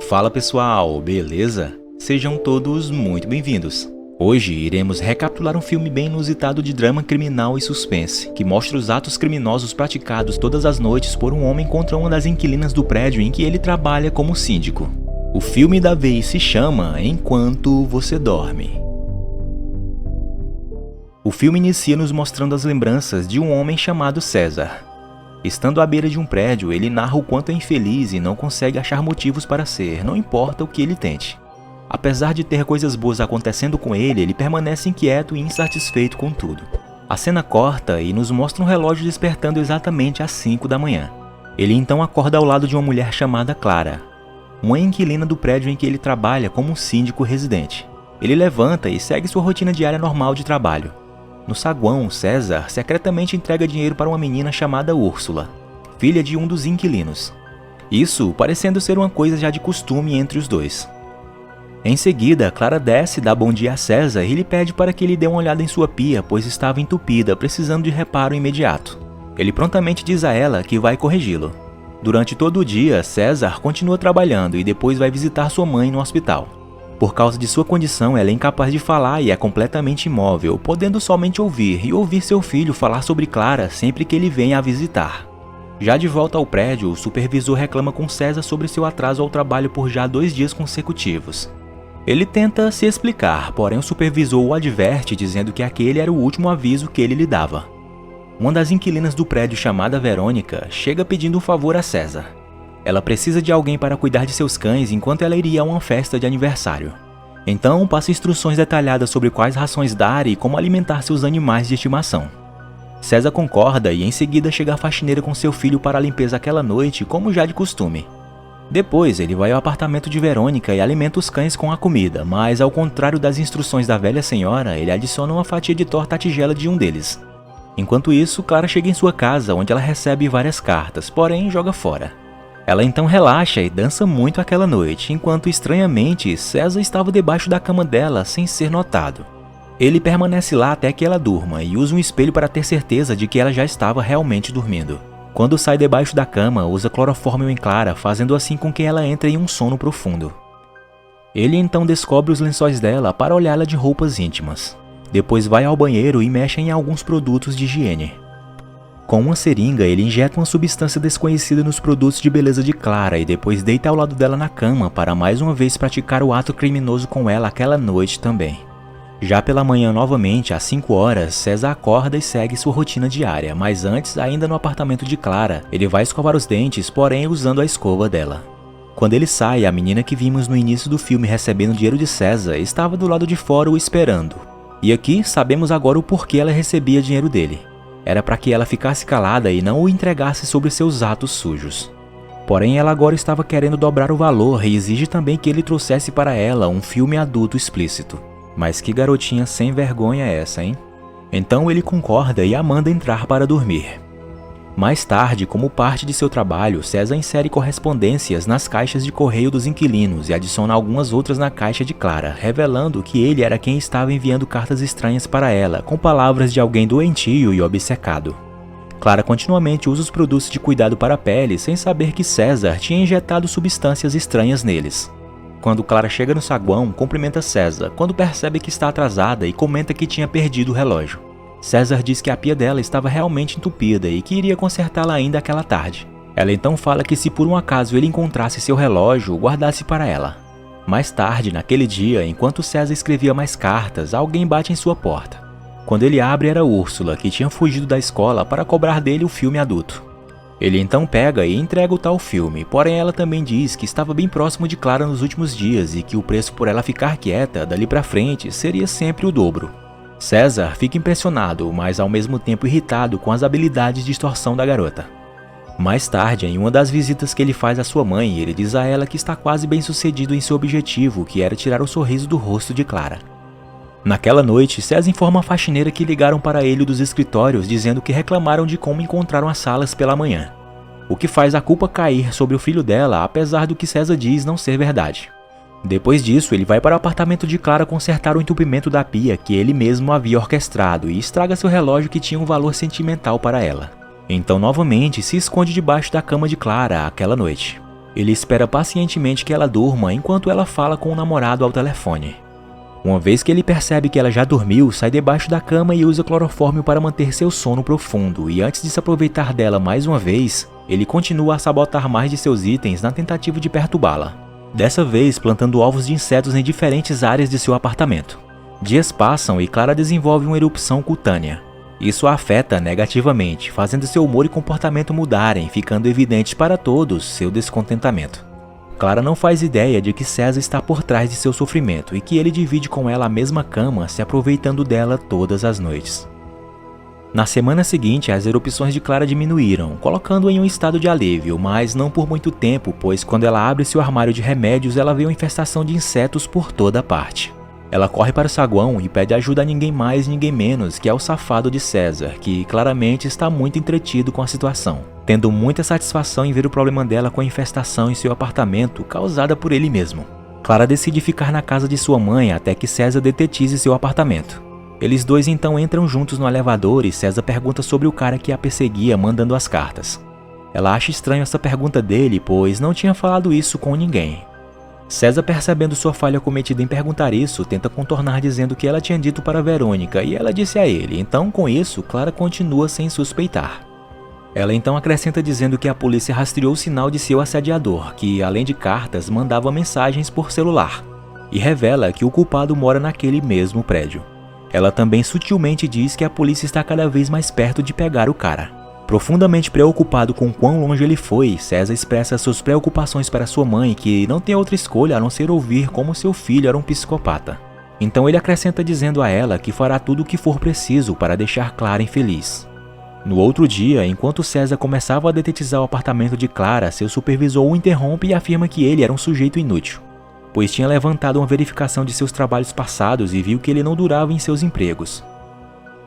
Fala pessoal, beleza? Sejam todos muito bem-vindos. Hoje iremos recapitular um filme bem inusitado de drama criminal e suspense, que mostra os atos criminosos praticados todas as noites por um homem contra uma das inquilinas do prédio em que ele trabalha como síndico. O filme da vez se chama Enquanto Você Dorme. O filme inicia nos mostrando as lembranças de um homem chamado César. Estando à beira de um prédio, ele narra o quanto é infeliz e não consegue achar motivos para ser, não importa o que ele tente. Apesar de ter coisas boas acontecendo com ele, ele permanece inquieto e insatisfeito com tudo. A cena corta e nos mostra um relógio despertando exatamente às 5 da manhã. Ele então acorda ao lado de uma mulher chamada Clara, uma inquilina do prédio em que ele trabalha como um síndico residente. Ele levanta e segue sua rotina diária normal de trabalho. No saguão, César secretamente entrega dinheiro para uma menina chamada Úrsula, filha de um dos inquilinos. Isso parecendo ser uma coisa já de costume entre os dois. Em seguida, Clara desce, dá bom dia a César e lhe pede para que ele dê uma olhada em sua pia, pois estava entupida, precisando de reparo imediato. Ele prontamente diz a ela que vai corrigi-lo. Durante todo o dia, César continua trabalhando e depois vai visitar sua mãe no hospital. Por causa de sua condição, ela é incapaz de falar e é completamente imóvel, podendo somente ouvir e ouvir seu filho falar sobre Clara sempre que ele vem a visitar. Já de volta ao prédio, o supervisor reclama com César sobre seu atraso ao trabalho por já 2 dias consecutivos. Ele tenta se explicar, porém o supervisor o adverte dizendo que aquele era o último aviso que ele lhe dava. Uma das inquilinas do prédio, chamada Verônica, chega pedindo um favor a César. Ela precisa de alguém para cuidar de seus cães enquanto ela iria a uma festa de aniversário. Então, passa instruções detalhadas sobre quais rações dar e como alimentar seus animais de estimação. César concorda e em seguida chega a faxineira com seu filho para a limpeza aquela noite, como já de costume. Depois, ele vai ao apartamento de Verônica e alimenta os cães com a comida, mas ao contrário das instruções da velha senhora, ele adiciona uma fatia de torta à tigela de um deles. Enquanto isso, Clara chega em sua casa, onde ela recebe várias cartas, porém joga fora. Ela então relaxa e dança muito aquela noite, enquanto estranhamente César estava debaixo da cama dela sem ser notado. Ele permanece lá até que ela durma e usa um espelho para ter certeza de que ela já estava realmente dormindo. Quando sai debaixo da cama, usa clorofórmio em Clara, fazendo assim com que ela entre em um sono profundo. Ele então descobre os lençóis dela para olhá-la de roupas íntimas. Depois vai ao banheiro e mexe em alguns produtos de higiene. Com uma seringa, ele injeta uma substância desconhecida nos produtos de beleza de Clara e depois deita ao lado dela na cama para mais uma vez praticar o ato criminoso com ela aquela noite também. Já pela manhã novamente, às 5 horas, César acorda e segue sua rotina diária, mas antes, ainda no apartamento de Clara, ele vai escovar os dentes, porém usando a escova dela. Quando ele sai, a menina que vimos no início do filme recebendo dinheiro de César estava do lado de fora o esperando. E aqui sabemos agora o porquê ela recebia dinheiro dele. Era para que ela ficasse calada e não o entregasse sobre seus atos sujos. Porém, ela agora estava querendo dobrar o valor e exige também que ele trouxesse para ela um filme adulto explícito. Mas que garotinha sem vergonha é essa, hein? Então ele concorda e a manda entrar para dormir. Mais tarde, como parte de seu trabalho, César insere correspondências nas caixas de correio dos inquilinos e adiciona algumas outras na caixa de Clara, revelando que ele era quem estava enviando cartas estranhas para ela, com palavras de alguém doentio e obcecado. Clara continuamente usa os produtos de cuidado para a pele, sem saber que César tinha injetado substâncias estranhas neles. Quando Clara chega no saguão, cumprimenta César, quando percebe que está atrasada e comenta que tinha perdido o relógio. César diz que a pia dela estava realmente entupida e que iria consertá-la ainda aquela tarde. Ela então fala que se por um acaso ele encontrasse seu relógio, guardasse para ela. Mais tarde, naquele dia, enquanto César escrevia mais cartas, alguém bate em sua porta. Quando ele abre, era Úrsula, que tinha fugido da escola para cobrar dele o filme adulto. Ele então pega e entrega o tal filme, porém ela também diz que estava bem próximo de Clara nos últimos dias e que o preço por ela ficar quieta dali para frente seria sempre o dobro. César fica impressionado, mas ao mesmo tempo irritado com as habilidades de extorsão da garota. Mais tarde, em uma das visitas que ele faz à sua mãe, ele diz a ela que está quase bem sucedido em seu objetivo, que era tirar o sorriso do rosto de Clara. Naquela noite, César informa a faxineira que ligaram para ele dos escritórios dizendo que reclamaram de como encontraram as salas pela manhã, o que faz a culpa cair sobre o filho dela, apesar do que César diz não ser verdade. Depois disso, ele vai para o apartamento de Clara consertar o entupimento da pia que ele mesmo havia orquestrado e estraga seu relógio que tinha um valor sentimental para ela. Então novamente se esconde debaixo da cama de Clara aquela noite. Ele espera pacientemente que ela durma enquanto ela fala com o namorado ao telefone. Uma vez que ele percebe que ela já dormiu, sai debaixo da cama e usa clorofórmio para manter seu sono profundo, e antes de se aproveitar dela mais uma vez, ele continua a sabotar mais de seus itens na tentativa de perturbá-la. Dessa vez, plantando ovos de insetos em diferentes áreas de seu apartamento. Dias passam e Clara desenvolve uma erupção cutânea. Isso a afeta negativamente, fazendo seu humor e comportamento mudarem, ficando evidente para todos seu descontentamento. Clara não faz ideia de que César está por trás de seu sofrimento e que ele divide com ela a mesma cama, se aproveitando dela todas as noites. Na semana seguinte, as erupções de Clara diminuíram, colocando-a em um estado de alívio, mas não por muito tempo, pois quando ela abre seu armário de remédios, ela vê uma infestação de insetos por toda parte. Ela corre para o saguão e pede ajuda a ninguém mais ninguém menos que ao safado de César, que claramente está muito entretido com a situação, tendo muita satisfação em ver o problema dela com a infestação em seu apartamento causada por ele mesmo. Clara decide ficar na casa de sua mãe até que César detetize seu apartamento. Eles dois então entram juntos no elevador e César pergunta sobre o cara que a perseguia mandando as cartas. Ela acha estranho essa pergunta dele, pois não tinha falado isso com ninguém. César, percebendo sua falha cometida em perguntar isso, tenta contornar dizendo que ela tinha dito para Verônica e ela disse a ele, então com isso, Clara continua sem suspeitar. Ela então acrescenta dizendo que a polícia rastreou o sinal de seu assediador, que além de cartas, mandava mensagens por celular, e revela que o culpado mora naquele mesmo prédio. Ela também sutilmente diz que a polícia está cada vez mais perto de pegar o cara. Profundamente preocupado com quão longe ele foi, César expressa suas preocupações para sua mãe, que não tem outra escolha a não ser ouvir como seu filho era um psicopata. Então ele acrescenta dizendo a ela que fará tudo o que for preciso para deixar Clara infeliz. No outro dia, enquanto César começava a detetizar o apartamento de Clara, seu supervisor o interrompe e afirma que ele era um sujeito inútil, pois tinha levantado uma verificação de seus trabalhos passados e viu que ele não durava em seus empregos.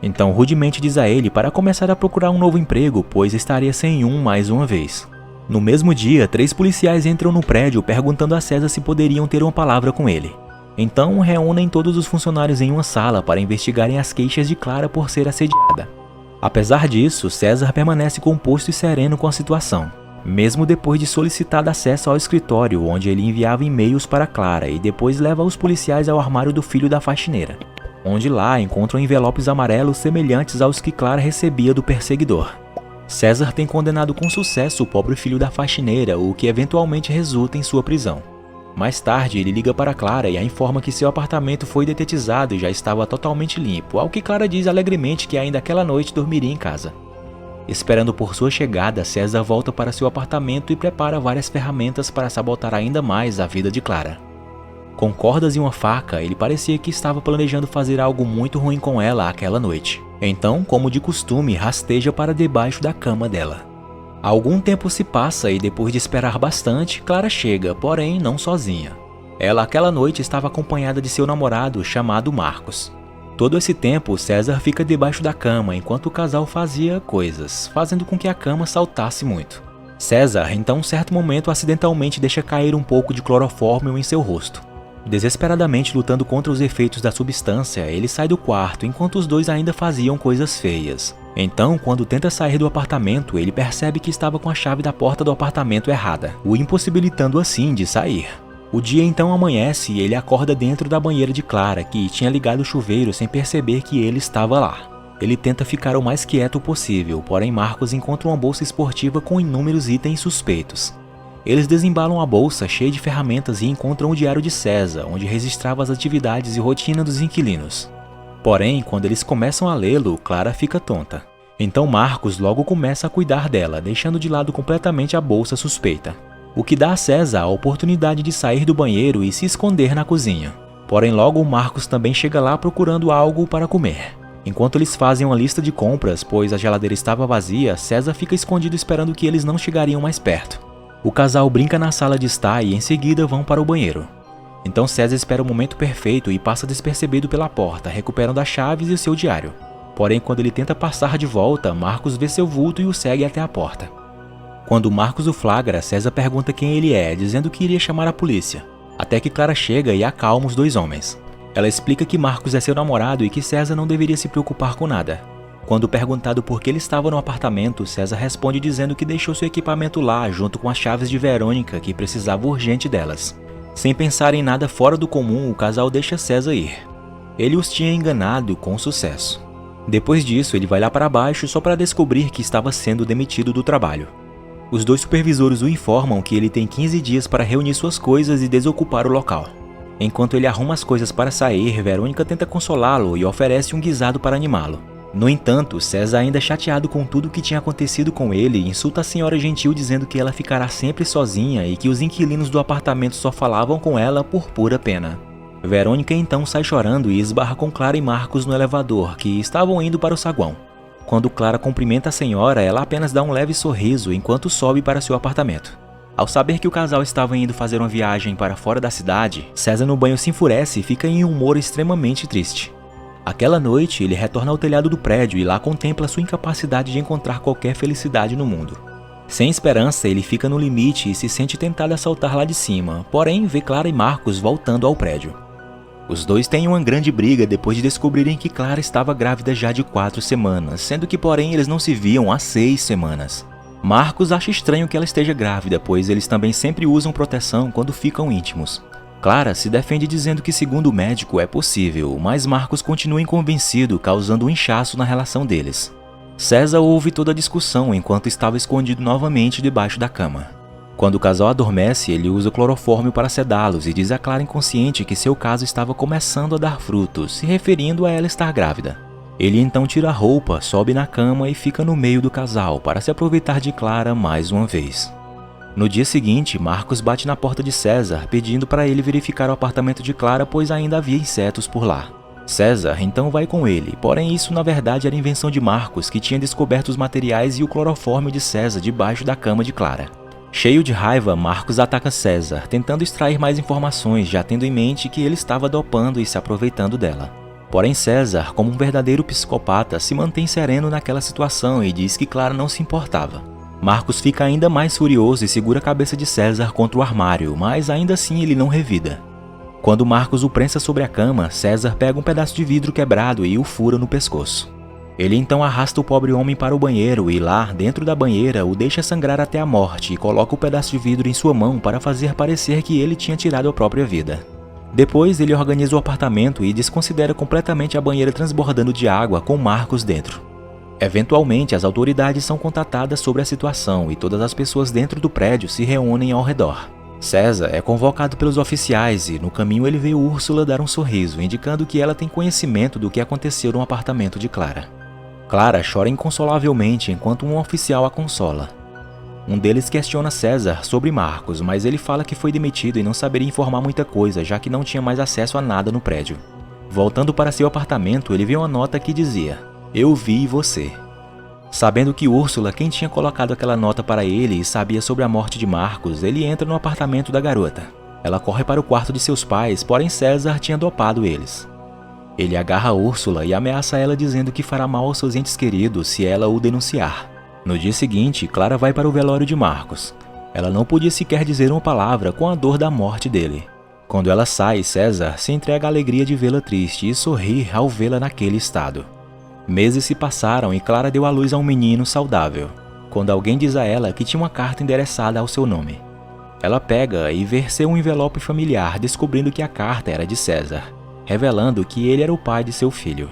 Então rudemente diz a ele para começar a procurar um novo emprego, pois estaria sem um mais uma vez. No mesmo dia, 3 policiais entram no prédio perguntando a César se poderiam ter uma palavra com ele. Então reúnem todos os funcionários em uma sala para investigarem as queixas de Clara por ser assediada. Apesar disso, César permanece composto e sereno com a situação, mesmo depois de solicitar acesso ao escritório, onde ele enviava e-mails para Clara e depois leva os policiais ao armário do filho da faxineira, onde lá encontram envelopes amarelos semelhantes aos que Clara recebia do perseguidor. César tem condenado com sucesso o pobre filho da faxineira, o que eventualmente resulta em sua prisão. Mais tarde, ele liga para Clara e a informa que seu apartamento foi detetizado e já estava totalmente limpo, ao que Clara diz alegremente que ainda aquela noite dormiria em casa. Esperando por sua chegada, César volta para seu apartamento e prepara várias ferramentas para sabotar ainda mais a vida de Clara. Com cordas e uma faca, ele parecia que estava planejando fazer algo muito ruim com ela aquela noite. Então, como de costume, rasteja para debaixo da cama dela. Algum tempo se passa e depois de esperar bastante, Clara chega, porém não sozinha. Ela aquela noite estava acompanhada de seu namorado chamado Marcos. Todo esse tempo, César fica debaixo da cama enquanto o casal fazia coisas, fazendo com que a cama saltasse muito. César, então, em certo momento, acidentalmente deixa cair um pouco de clorofórmio em seu rosto. Desesperadamente lutando contra os efeitos da substância, ele sai do quarto enquanto os dois ainda faziam coisas feias. Então, quando tenta sair do apartamento, ele percebe que estava com a chave da porta do apartamento errada, o impossibilitando assim de sair. O dia então amanhece e ele acorda dentro da banheira de Clara, que tinha ligado o chuveiro sem perceber que ele estava lá. Ele tenta ficar o mais quieto possível, porém Marcos encontra uma bolsa esportiva com inúmeros itens suspeitos. Eles desembalam a bolsa cheia de ferramentas e encontram o diário de César, onde registrava as atividades e rotina dos inquilinos. Porém, quando eles começam a lê-lo, Clara fica tonta. Então Marcos logo começa a cuidar dela, deixando de lado completamente a bolsa suspeita, o que dá a César a oportunidade de sair do banheiro e se esconder na cozinha. Porém logo Marcos também chega lá procurando algo para comer. Enquanto eles fazem uma lista de compras, pois a geladeira estava vazia, César fica escondido esperando que eles não chegariam mais perto. O casal brinca na sala de estar e em seguida vão para o banheiro. Então César espera o momento perfeito e passa despercebido pela porta, recuperando as chaves e o seu diário. Porém, quando ele tenta passar de volta, Marcos vê seu vulto e o segue até a porta. Quando Marcos o flagra, César pergunta quem ele é, dizendo que iria chamar a polícia, até que Clara chega e acalma os dois homens. Ela explica que Marcos é seu namorado e que César não deveria se preocupar com nada. Quando perguntado por que ele estava no apartamento, César responde dizendo que deixou seu equipamento lá junto com as chaves de Verônica, que precisava urgente delas. Sem pensar em nada fora do comum, o casal deixa César ir. Ele os tinha enganado com sucesso. Depois disso, ele vai lá para baixo só para descobrir que estava sendo demitido do trabalho. Os dois supervisores o informam que ele tem 15 dias para reunir suas coisas e desocupar o local. Enquanto ele arruma as coisas para sair, Verônica tenta consolá-lo e oferece um guisado para animá-lo. No entanto, César, ainda chateado com tudo o que tinha acontecido com ele, insulta a senhora gentil dizendo que ela ficará sempre sozinha e que os inquilinos do apartamento só falavam com ela por pura pena. Verônica então sai chorando e esbarra com Clara e Marcos no elevador, que estavam indo para o saguão. Quando Clara cumprimenta a senhora, ela apenas dá um leve sorriso enquanto sobe para seu apartamento. Ao saber que o casal estava indo fazer uma viagem para fora da cidade, César no banho se enfurece e fica em um humor extremamente triste. Aquela noite, ele retorna ao telhado do prédio e lá contempla sua incapacidade de encontrar qualquer felicidade no mundo. Sem esperança, ele fica no limite e se sente tentado a saltar lá de cima, porém vê Clara e Marcos voltando ao prédio. Os dois têm uma grande briga depois de descobrirem que Clara estava grávida já de 4 semanas, sendo que porém eles não se viam há 6 semanas. Marcos acha estranho que ela esteja grávida, pois eles também sempre usam proteção quando ficam íntimos. Clara se defende dizendo que segundo o médico é possível, mas Marcos continua inconvencido, causando um inchaço na relação deles. César ouve toda a discussão enquanto estava escondido novamente debaixo da cama. Quando o casal adormece, ele usa clorofórmio para sedá-los e diz a Clara inconsciente que seu caso estava começando a dar frutos, se referindo a ela estar grávida. Ele então tira a roupa, sobe na cama e fica no meio do casal para se aproveitar de Clara mais uma vez. No dia seguinte, Marcos bate na porta de César, pedindo para ele verificar o apartamento de Clara, pois ainda havia insetos por lá. César então vai com ele, porém isso na verdade era invenção de Marcos, que tinha descoberto os materiais e o clorofórmio de César debaixo da cama de Clara. Cheio de raiva, Marcos ataca César, tentando extrair mais informações, já tendo em mente que ele estava dopando e se aproveitando dela. Porém César, como um verdadeiro psicopata, se mantém sereno naquela situação e diz que Clara não se importava. Marcos fica ainda mais furioso e segura a cabeça de César contra o armário, mas ainda assim ele não revida. Quando Marcos o prensa sobre a cama, César pega um pedaço de vidro quebrado e o fura no pescoço. Ele então arrasta o pobre homem para o banheiro e lá, dentro da banheira, o deixa sangrar até a morte e coloca o pedaço de vidro em sua mão para fazer parecer que ele tinha tirado a própria vida. Depois, ele organiza o apartamento e desconsidera completamente a banheira transbordando de água com Marcos dentro. Eventualmente, as autoridades são contatadas sobre a situação e todas as pessoas dentro do prédio se reúnem ao redor. César é convocado pelos oficiais e, no caminho, ele vê Úrsula dar um sorriso, indicando que ela tem conhecimento do que aconteceu no apartamento de Clara. Clara chora inconsolavelmente enquanto um oficial a consola. Um deles questiona César sobre Marcos, mas ele fala que foi demitido e não saberia informar muita coisa, já que não tinha mais acesso a nada no prédio. Voltando para seu apartamento, ele vê uma nota que dizia: "Eu vi você". Sabendo que Úrsula, quem tinha colocado aquela nota para ele e sabia sobre a morte de Marcos, ele entra no apartamento da garota. Ela corre para o quarto de seus pais, porém César tinha dopado eles. Ele agarra Úrsula e ameaça ela dizendo que fará mal aos seus entes queridos se ela o denunciar. No dia seguinte, Clara vai para o velório de Marcos. Ela não podia sequer dizer uma palavra com a dor da morte dele. Quando ela sai, César se entrega à alegria de vê-la triste e sorrir ao vê-la naquele estado. Meses se passaram e Clara deu à luz a um menino saudável, quando alguém diz a ela que tinha uma carta endereçada ao seu nome. Ela pega e vê ser um envelope familiar, descobrindo que a carta era de César, revelando que ele era o pai de seu filho.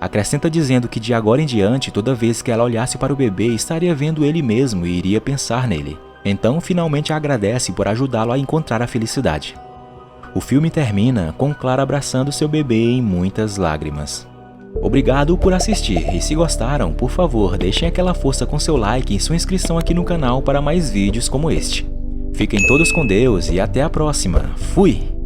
Acrescenta dizendo que de agora em diante, toda vez que ela olhasse para o bebê, estaria vendo ele mesmo e iria pensar nele. Então, finalmente agradece por ajudá-lo a encontrar a felicidade. O filme termina com Clara abraçando seu bebê em muitas lágrimas. Obrigado por assistir e se gostaram, por favor, deixem aquela força com seu like e sua inscrição aqui no canal para mais vídeos como este. Fiquem todos com Deus e até a próxima. Fui!